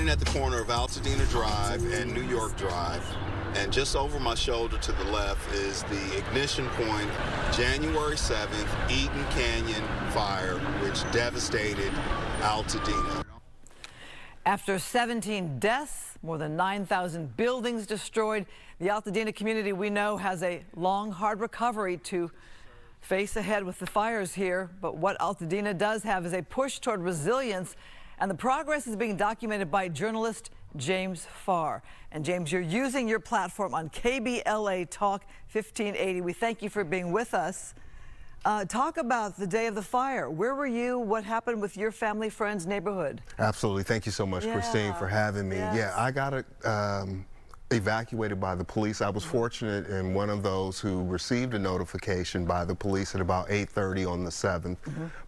standing at the corner of Altadena Drive and New York Drive, and just over my shoulder to the left is the ignition point, January 7th, Eaton Canyon fire, which devastated Altadena. After 17 deaths, more than 9,000 buildings destroyed, the Altadena community we know has a long, hard recovery to face ahead with the fires here. But what Altadena does have is a push toward resilience, and the progress is being documented by journalist James Farr. And James, you're using your platform on KBLA Talk 1580. We thank you for being with us. Talk about the day of the fire. Where were you? What happened with your family, friends, neighborhood? Absolutely. Thank you so much, Christine, for having me. Yes. Yeah, I got evacuated by the police. I was fortunate in one of those who received a notification by the police at about 8:30 on the 7th.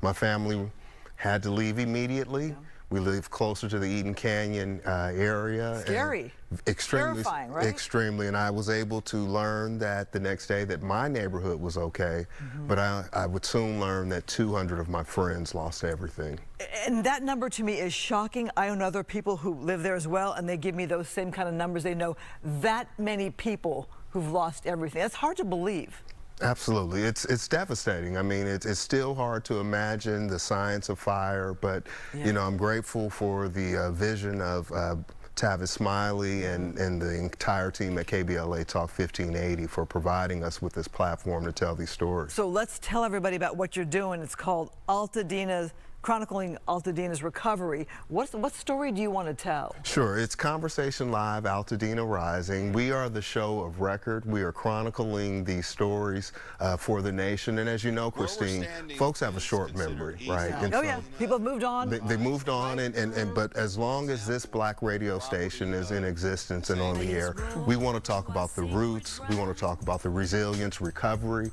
My family had to leave immediately. We live closer to the Eaton Canyon area. Scary. Extremely, terrifying, right? Extremely, and I was able to learn that the next day that my neighborhood was okay, but I would soon learn that 200 of my friends lost everything. And that number to me is shocking. I know other people who live there as well, and they give me those same kind of numbers. They know that many people who've lost everything. That's hard to believe. Absolutely. It's devastating. I mean, it's still hard to imagine the science of fire, but, you know, I'm grateful for the vision of Tavis Smiley and the entire team at KBLA Talk 1580 for providing us with this platform to tell these stories. So let's tell everybody about what you're doing. It's called Chronicling Altadena's Recovery. What story do you want to tell? Sure, it's Conversation Live, Altadena Rising. We are the show of record. We are chronicling these stories for the nation. And as you know, Christine, folks have a short memory, right? And oh yeah, people have moved on. They moved on, but as long as this black radio station is in existence and on the air, we want to talk about the roots, we want to talk about the resilience, recovery,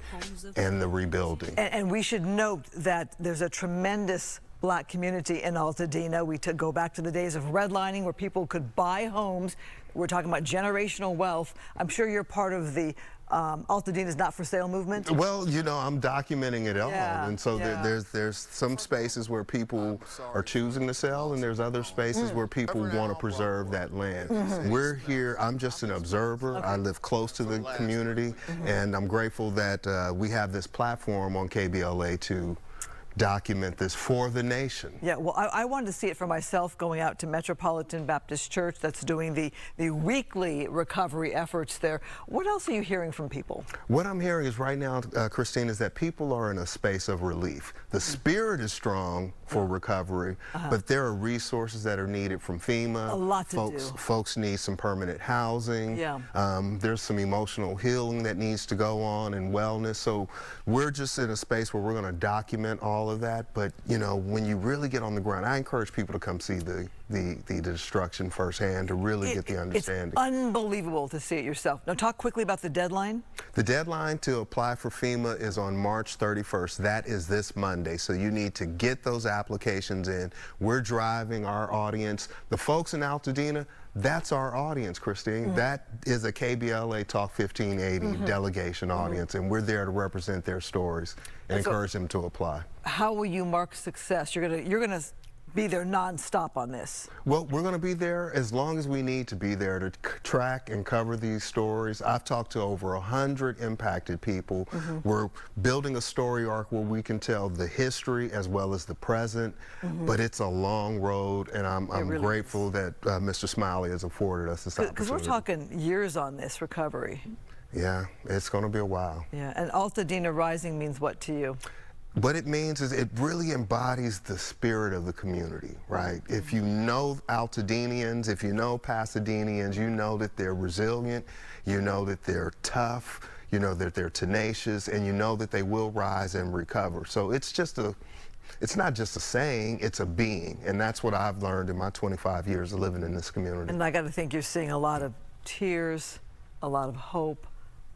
and the rebuilding. And we should note that there's a tremendous black community in Altadena. We go back to the days of redlining where people could buy homes. We're talking about generational wealth. I'm sure you're part of the Altadena's Not For Sale movement. Well, you know, I'm documenting it all, and so there's some spaces where people are choosing to sell, and there's other spaces where people want to preserve that land. We're here. I'm just an observer. I live close to the community, and I'm grateful that we have this platform on KBLA to document this for the nation. Yeah, well, I wanted to see it for myself going out to Metropolitan Baptist Church that's doing the weekly recovery efforts there. What else are you hearing from people? What I'm hearing is right now, Christine, is that people are in a space of relief. The spirit is strong for recovery, but there are resources that are needed from FEMA. A lot to do. Folks need some permanent housing. There's some emotional healing that needs to go on and wellness. So we're just in a space where we're going to document all of that, but you know, when you really get on the ground, I encourage people to come see the destruction firsthand to really get the understanding. It's unbelievable to see it yourself. Now talk quickly about the deadline. The deadline to apply for FEMA is on March 31st. That is this Monday, so you need to get those applications in. We're driving our audience. The folks in Altadena, that's our audience, Christine. That is a KBLA Talk 1580 delegation audience, and we're there to represent their stories and encourage them to apply. How will you mark success? You're gonna be there nonstop on this. Well, we're going to be there as long as we need to be there to track and cover these stories. I've talked to over 100 impacted people. We're building a story arc where we can tell the history as well as the present, but it's a long road, and I'm really grateful that Mr. Smiley has afforded us this opportunity. Because we're talking years on this recovery. Yeah, it's going to be a while. Yeah, and Altadena Rising means what to you? What it means is it really embodies the spirit of the community, right? If you know Altadenians, if you know Pasadenians, you know that they're resilient, you know that they're tough, you know that they're tenacious, and you know that they will rise and recover. So it's not just a saying, it's a being, and that's what I've learned in my 25 years of living in this community. And I got to think you're seeing a lot of tears, a lot of hope,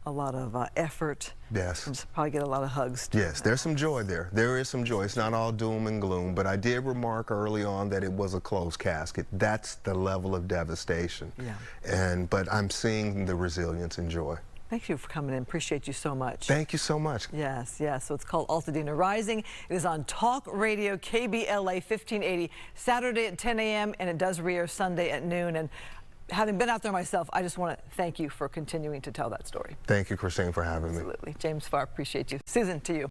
a lot of effort. Yes. And probably get a lot of hugs. Yes, there's some joy there. There is some joy. It's not all doom and gloom, but I did remark early on that it was a closed casket. That's the level of devastation. Yeah. But I'm seeing the resilience and joy. Thank you for coming in. Appreciate you so much. Thank you so much. Yes, yes. So it's called Altadena Rising. It is on Talk Radio, KBLA 1580, Saturday at 10 a.m. and it does re-air Sunday at noon. And having been out there myself, I just want to thank you for continuing to tell that story. Thank you, Christine, for having me. Absolutely. James Farr, appreciate you. Susan, to you.